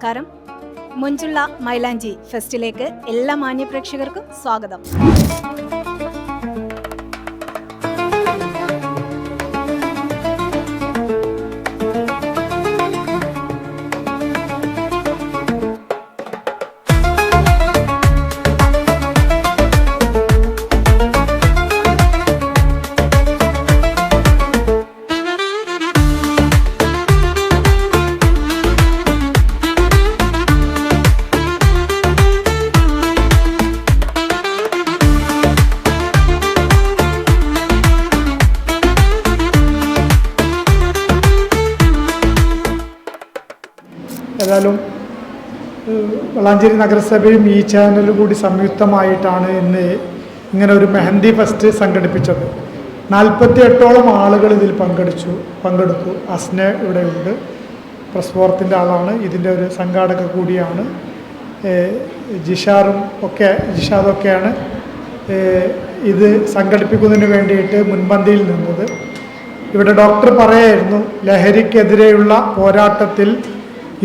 നമസ്കാരം. മൊഞ്ചുള്ള മൈലാഞ്ചി ഫെസ്റ്റിലേക്ക് എല്ലാ മാന്യപ്രേക്ഷകർക്കും സ്വാഗതം. ഏതായാലും വളാഞ്ചേരി നഗരസഭയും ഈ ചാനലും കൂടി സംയുക്തമായിട്ടാണ് ഇന്ന് ഇങ്ങനെ ഒരു മെഹന്തി ഫെസ്റ്റ് സംഘടിപ്പിച്ചത്. 48ഓളം ആളുകൾ ഇതിൽ പങ്കെടുത്തു. അസ്ന ഇവിടെയുണ്ട്, പ്രസ് ഫോറത്തിൻ്റെ ആളാണ്, ഇതിൻ്റെ ഒരു സംഘാടക കൂടിയാണ്. ജിഷാദൊക്കെയാണ് ഇത് സംഘടിപ്പിക്കുന്നതിന് വേണ്ടിയിട്ട് മുൻപന്തിയിൽ നിന്നത്. ഇവിടെ ഡോക്ടർ പറയായിരുന്നു, ലഹരിക്കെതിരെയുള്ള പോരാട്ടത്തിൽ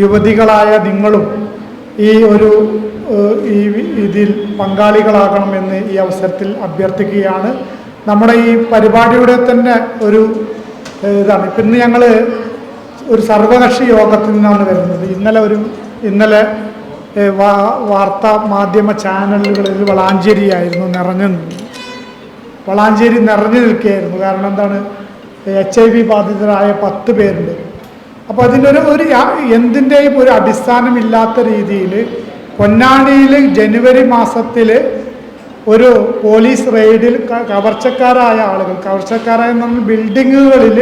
യുവതികളായ നിങ്ങളും ഇതിൽ പങ്കാളികളാകണമെന്ന് ഈ അവസരത്തിൽ അഭ്യർത്ഥിക്കുകയാണ്. നമ്മുടെ ഈ പരിപാടിയുടെ തന്നെ ഒരു ഇതാണ്. ഇന്ന് ഞങ്ങൾ ഒരു സർവകക്ഷി യോഗത്തിൽ നിന്നാണ് വരുന്നത്. ഇന്നലെ വാർത്താ മാധ്യമ ചാനലുകളിൽ വളാഞ്ചേരി നിറഞ്ഞു നിൽക്കുകയായിരുന്നു. കാരണം എന്താണ്, HIV ബാധിതരായ 10 പേരുണ്ട്. അപ്പോൾ എന്തിൻ്റെയും ഒരു അടിസ്ഥാനമില്ലാത്ത രീതിയിൽ പൊന്നാനിയിൽ ജനുവരി മാസത്തിൽ ഒരു പോലീസ് റെയ്ഡിൽ കവർച്ചക്കാരായ ബിൽഡിങ്ങുകളിൽ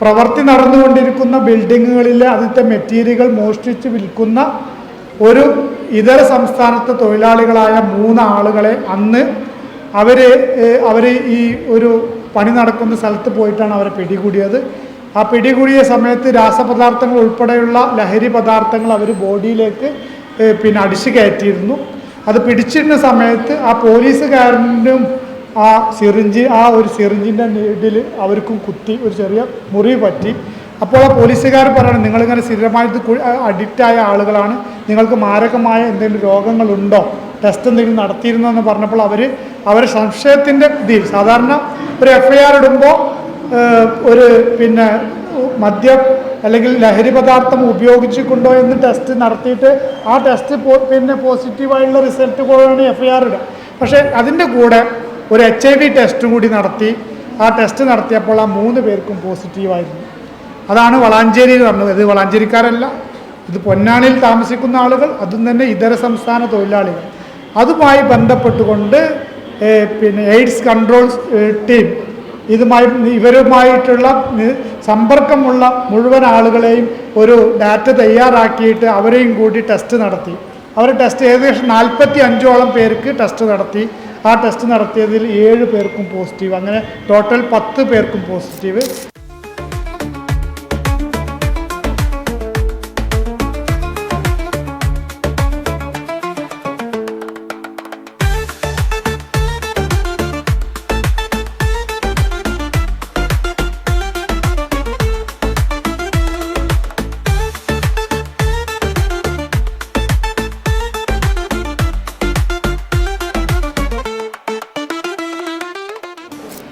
പ്രവൃത്തി നടന്നുകൊണ്ടിരിക്കുന്ന ബിൽഡിങ്ങുകളിൽ അതിൻ്റെ മെറ്റീരിയലുകൾ മോഷ്ടിച്ച് വിൽക്കുന്ന ഒരു ഇതര സംസ്ഥാനത്തെ തൊഴിലാളികളായ 3 ആളുകളെ അന്ന് അവർ ഈ ഒരു പണി നടക്കുന്ന സ്ഥലത്ത് പോയിട്ടാണ് അവരെ പിടികൂടിയത്. ആ പിടികൂടിയ സമയത്ത് രാസപദാർത്ഥങ്ങൾ ഉൾപ്പെടെയുള്ള ലഹരി പദാർത്ഥങ്ങൾ അവർ ബോഡിയിലേക്ക് അടിച്ചു കയറ്റിയിരുന്നു. അത് പിടിച്ചിരുന്ന സമയത്ത് ആ പോലീസുകാരനും ഒരു സിറിഞ്ചിൻ്റെ നീഡിൽ അവർക്കും കുത്തി ഒരു ചെറിയ മുറിവ് പറ്റി. അപ്പോൾ ആ പോലീസുകാർ പറയണം, നിങ്ങളിങ്ങനെ സ്ഥിരമായിട്ട് അഡിക്റ്റായ ആളുകളാണ്, നിങ്ങൾക്ക് മാരകമായ എന്തെങ്കിലും രോഗങ്ങളുണ്ടോ, ടെസ്റ്റ് എന്തെങ്കിലും നടത്തിയിരുന്നോ എന്ന് പറഞ്ഞപ്പോൾ അവർ സംശയത്തിൻ്റെ ഇതിൽ സാധാരണ ഒരു FIR ഇടുമ്പോൾ മദ്യം അല്ലെങ്കിൽ ലഹരി പദാർത്ഥം ഉപയോഗിച്ചിട്ടുണ്ടോ എന്ന് ടെസ്റ്റ് നടത്തിയിട്ട് ആ ടെസ്റ്റ് പോസിറ്റീവായുള്ള റിസൾട്ട് കൂടെയാണ് FIR ഇടുക. പക്ഷേ അതിൻ്റെ കൂടെ ഒരു HIV ടെസ്റ്റും കൂടി നടത്തി. ആ ടെസ്റ്റ് നടത്തിയപ്പോൾ ആ 3 പേർക്കും പോസിറ്റീവായിരുന്നു. അതാണ് വളാഞ്ചേരിയിൽ പറഞ്ഞത്. ഇത് വളാഞ്ചേരിക്കാരല്ല, ഇത് പൊന്നാനിയിൽ താമസിക്കുന്ന ആളുകൾ, അതും തന്നെ ഇതര സംസ്ഥാന തൊഴിലാളികൾ. അതുമായി ബന്ധപ്പെട്ടുകൊണ്ട് എയ്ഡ്സ് കൺട്രോൾ ടീം ഇവരുമായിട്ടുള്ള സമ്പർക്കമുള്ള മുഴുവൻ ആളുകളെയും ഒരു ഡാറ്റ തയ്യാറാക്കിയിട്ട് അവരെയും കൂടി ടെസ്റ്റ് നടത്തി. ഏകദേശം 45ഓളം പേർക്ക് ടെസ്റ്റ് നടത്തി. ആ ടെസ്റ്റ് നടത്തിയതിൽ 7 പേർക്കും പോസിറ്റീവ്, അങ്ങനെ ടോട്ടൽ 10 പേർക്കും പോസിറ്റീവ്.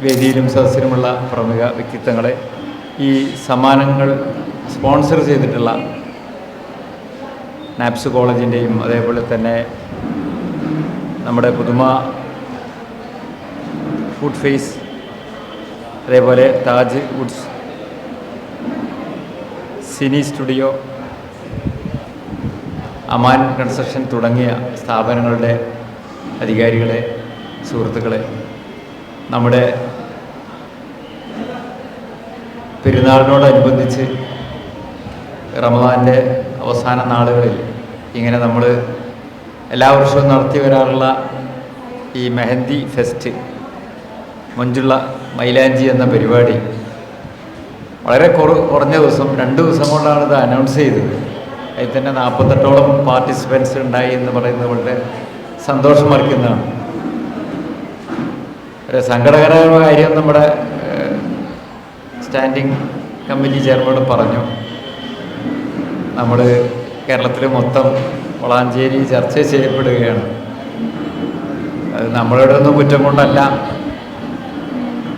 വേദിയിലും സദസ്സിലുമുള്ള പ്രമുഖ വ്യക്തിത്വങ്ങളെ, ഈ സമ്മാനങ്ങൾ സ്പോൺസർ ചെയ്തിട്ടുള്ള നാപ്സ് കോളേജിൻ്റെയും അതേപോലെ തന്നെ നമ്മുടെ പുതുമ ഫുഡ് ഫേസ്, അതേപോലെ Taj woods, cine studio, Aman construction തുടങ്ങിയ സ്ഥാപനങ്ങളുടെ അധികാരികളെ, സുഹൃത്തുക്കളെ, നമ്മുടെ പെരുന്നാളിനോടനുബന്ധിച്ച് റമദാൻ്റെ അവസാന നാളുകളിൽ ഇങ്ങനെ നമ്മൾ എല്ലാ വർഷവും നടത്തി വരാറുള്ള ഈ മെഹന്തി ഫെസ്റ്റ്, മൊഞ്ചുള്ള മൈലാഞ്ചി എന്ന പരിപാടി വളരെ കുറഞ്ഞ ദിവസം, 2 ദിവസം കൊണ്ടാണ് ഇത് അനൗൺസ് ചെയ്തത്. അതിൽ തന്നെ 48ഓളം പാർട്ടിസിപ്പൻസ് ഉണ്ടായി എന്ന് പറയുന്നത് വളരെ സന്തോഷം അറിയിക്കുന്നതാണ്. ഒരു സങ്കടകരമായ കാര്യം നമ്മുടെ സ്റ്റാൻഡിംഗ് കമ്മിറ്റി ചെയർമാൻ പറഞ്ഞു, നമ്മൾ കേരളത്തിൽ മൊത്തം വളാഞ്ചേരി ചർച്ച ചെയ്യപ്പെടുകയാണ്. അത് നമ്മളുടെ ഒന്നും കുറ്റം കൊണ്ടല്ല.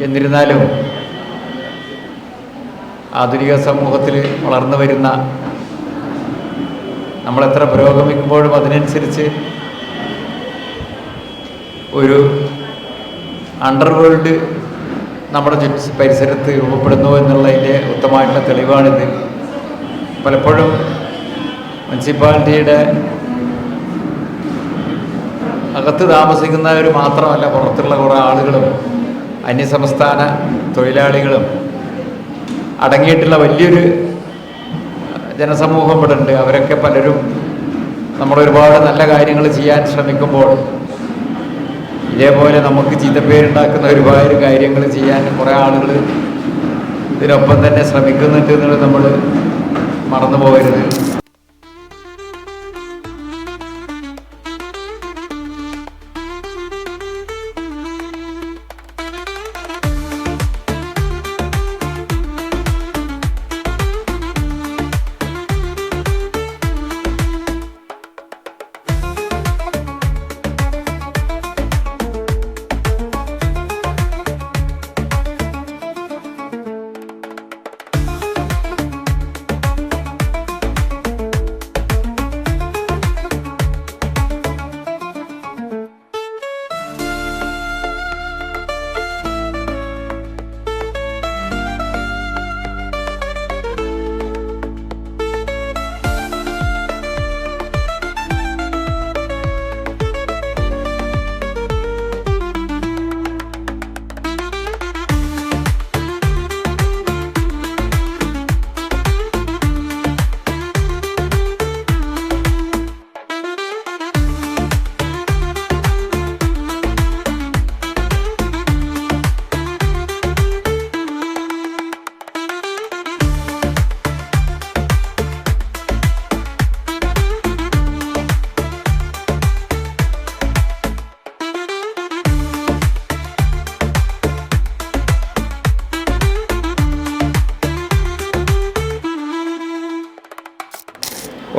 എന്നിരുന്നാലും ആധുനിക സമൂഹത്തിൽ വളർന്നു വരുന്ന നമ്മളെത്ര പുരോഗമിക്കുമ്പോഴും അതിനനുസരിച്ച് ഒരു അണ്ടർവേൾഡ് നമ്മുടെ പരിസരത്ത് രൂപപ്പെടുന്നു എന്നുള്ളതിൻ്റെ ഉത്തമമായിട്ടുള്ള തെളിവാണിത്. പലപ്പോഴും മുനിസിപ്പാലിറ്റിയുടെ അകത്ത് താമസിക്കുന്നവർ മാത്രമല്ല, പുറത്തുള്ള കുറേ ആളുകളും അന്യസംസ്ഥാന തൊഴിലാളികളും അടങ്ങിയിട്ടുള്ള വലിയൊരു ജനസമൂഹം ഇവിടെ ഉണ്ട്. അവരൊക്കെ പലരും നമ്മളൊരുപാട് നല്ല കാര്യങ്ങൾ ചെയ്യാൻ ശ്രമിക്കുമ്പോൾ ഇതേപോലെ നമുക്ക് ചീത്തപ്പേരുണ്ടാക്കുന്ന ഒരുപാട് കാര്യങ്ങൾ ചെയ്യാൻ കുറേ ആളുകൾ ഇതിനൊപ്പം തന്നെ ശ്രമിക്കുന്നുണ്ട് എന്നുള്ളത് നമ്മൾ മറന്നു പോകരുത്.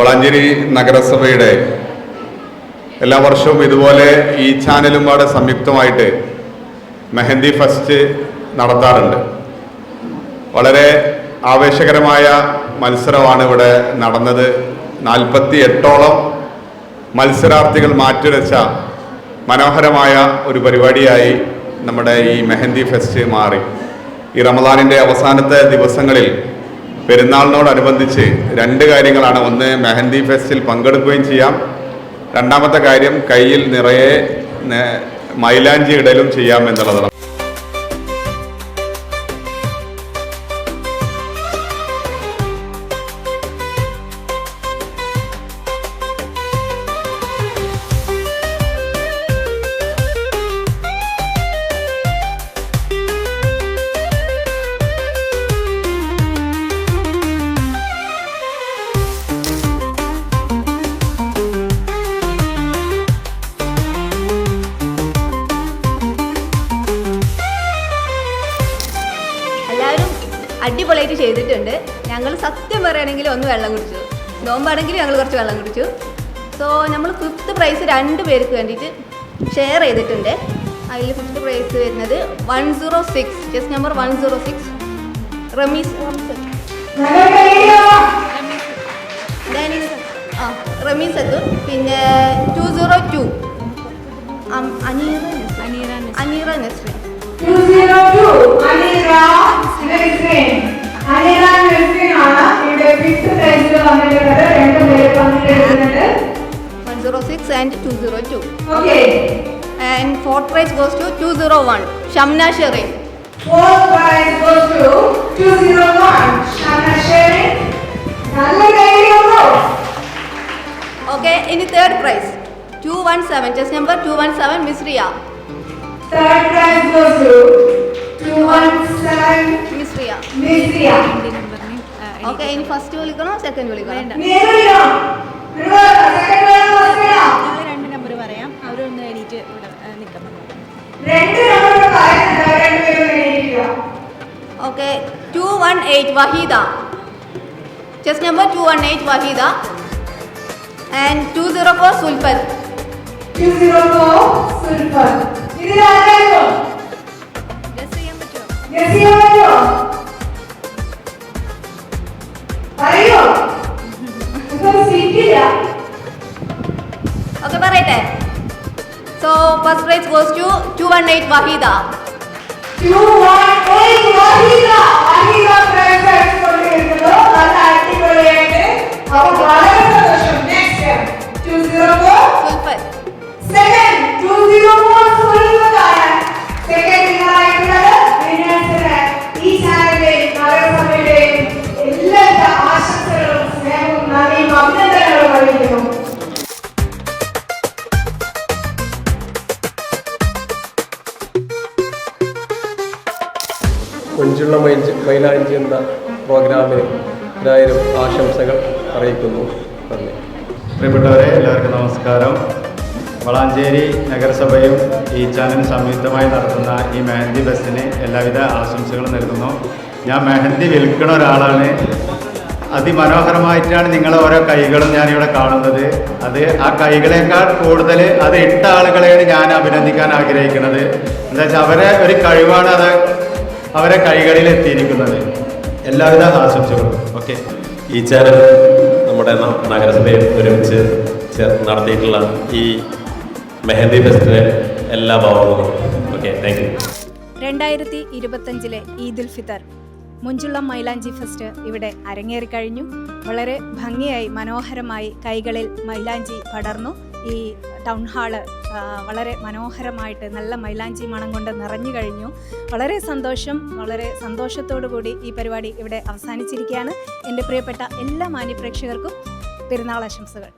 വളാഞ്ചേരി നഗരസഭയുടെ എല്ലാ വർഷവും ഇതുപോലെ ഈ ചാനലും പാടെ സംയുക്തമായിട്ട് മെഹന്തി ഫെസ്റ്റ് നടത്താറുണ്ട്. വളരെ ആവേശകരമായ മത്സരമാണ് ഇവിടെ നടന്നത്. 48ഓളം മത്സരാർത്ഥികൾ മാറ്റുരച്ച മനോഹരമായ ഒരു പരിപാടിയായി നമ്മുടെ ഈ മെഹന്തി ഫെസ്റ്റ് മാറി. ഈ റമദാനിൻ്റെ അവസാനത്തെ ദിവസങ്ങളിൽ പെരുന്നാളിനോടനുബന്ധിച്ച് 2 കാര്യങ്ങളാണ്. ഒന്ന്, മെഹന്തി ഫെസ്റ്റിൽ പങ്കെടുക്കുകയും ചെയ്യാം. രണ്ടാമത്തെ കാര്യം, കയ്യിൽ നിറയെ മൈലാഞ്ചി ഇടലും ചെയ്യാം എന്നുള്ളതാണ്. അടിപൊളിയായിട്ട് ചെയ്തിട്ടുണ്ട്. ഞങ്ങൾ സത്യം പറയുകയാണെങ്കിൽ ഒന്ന് വെള്ളം കുടിച്ചു, നോമ്പാണെങ്കിൽ ഞങ്ങൾ കുറച്ച് വെള്ളം കുടിച്ചു. സോ നമ്മൾ 5th പ്രൈസ് 2 പേർക്ക് വേണ്ടിയിട്ട് ഷെയർ ചെയ്തിട്ടുണ്ട്. അതിൽ 5th പ്രൈസ് വരുന്നത് 106, ചെസ് നമ്പർ 106 റമീസ് എത്തും. പിന്നെ 202 അനീറ നസ്രീൻ. 202 അനീറ നസ്രീൻ ആണ് ഇവിടെ 5th പ്രൈസിൽ വന്നിട്ടുള്ളത്. 2 പേര് പങ്കെടുക്കുന്നുണ്ട്. 106 and 202. Okay. And 4th prize goes to 201 Shamna Sherin. 4th prize goes to 201 Shamna Sherin. നല്ല കൈയ്യടിയുണ്ടോ? Okay, in the 3rd prize 217, chess number 217 Miss Ria. 3rd prize goes to 217 Miss Ria. Miss Ria. Okay, in first വിളിക്കണോ second വിളിക്കണോ? നേരിടോ? Second വേണോ first വേണോ? ഞങ്ങൾ 2 number പറയാം, അവരൊന്ന് എണീറ്റ് നിൽക്കണം. 2 നമ്പർ പറയുന്നത് 2 പേരും എണീക്കുക. Okay, 218 Wahida. Chess number 218 Wahida. And 204 Sulfath. 204 Sulfath. ഇതിലാരായിരുന്നു? ഗസ് ചെയ്യാൻ പറ്റുമോ? ഗസ് ചെയ്യാൻ പറ്റുമോ? അറിയോ? ഇതൊരു സീറ്റില്ല. ഓക്കെ പറയട്ടെ. So first prize goes to 218 Waheeda. 218 Waheeda. Waheeda prize എടുത്തുകൊണ്ടിരിക്കുന്നു. നല്ല അടിപൊളിയായിട്ട്. അപ്പോൾ വളരെ സന്തോഷം. നെക്സ്റ്റ് 204 സുൽഫത്ത്. സെക്കൻഡ് 204 സുൽഫത്താണ്. സെക്കൻഡ് വിന്നറായിട്ടുള്ളത് വിന്നേഴ്സിന് ഈ ചാനലിന്റെയും നഗരസഭയുടെയും എല്ലാവിധ ആശംസകളും സ്നേഹവും നന്ദിയും അഭിനന്ദനങ്ങളും അറിയിക്കുന്നു. മഞ്ജുള്ള മൈലാഞ്ചി എന്ന പ്രോഗ്രാമിന് 1000 ആശംസകൾ അറിയിക്കുന്നു. നന്ദി. പ്രിയപ്പെട്ടവരെ, എല്ലാവർക്കും നമസ്കാരം. വളാഞ്ചേരി നഗരസഭയും ഈ ചാനൽ സംയുക്തമായി നടത്തുന്ന ഈ മെഹന്തി ഫെസ്റ്റിന് എല്ലാവിധ ആശംസകളും നൽകുന്നു. ഞാൻ മെഹന്തി വിൽക്കുന്ന ഒരാളാണ്. അതിമനോഹരമായിട്ടാണ് നിങ്ങളെ ഓരോ കൈകളും ഞാനിവിടെ കാണുന്നത്. അത് ആ കൈകളേക്കാൾ കൂടുതൽ അത് ഇട്ട ആളുകളെയാണ് ഞാൻ അഭിനന്ദിക്കാൻ ആഗ്രഹിക്കുന്നത്. എന്താ വെച്ചാൽ അവരെ ഒരു കഴിവാണ് അത് അവരെ കൈകളിൽ എത്തിയിരിക്കുന്നത്. എല്ലാവിധ ആശംസകളും. ഓക്കെ. ഈ ചാനൽ നമ്മുടെ നഗരസഭയിൽ ഒരുമിച്ച് നടത്തിയിട്ടുള്ള ഈ മെഹന്തി ഫെസ്റ്റിന് എല്ലാ ഭാവങ്ങളും. Okay, thank you. 2025 Eid ul Fitr മുഞ്ചുള്ള മൈലാഞ്ചി ഫെസ്റ്റ് ഇവിടെ അരങ്ങേറിക്കഴിഞ്ഞു. വളരെ ഭംഗിയായി മനോഹരമായി കൈകളിൽ മൈലാഞ്ചി പടർന്നു. ഈ ടൗൺ ഹാള് വളരെ മനോഹരമായിട്ട് നല്ല മൈലാഞ്ചി മണം കൊണ്ട് നിറഞ്ഞു കഴിഞ്ഞു. വളരെ സന്തോഷം. വളരെ സന്തോഷത്തോടു കൂടി ഈ പരിപാടി ഇവിടെ അവസാനിച്ചിരിക്കുകയാണ്. എൻ്റെ പ്രിയപ്പെട്ട എല്ലാ മാന്യപ്രേക്ഷകർക്കും പെരുന്നാൾ ആശംസകൾ.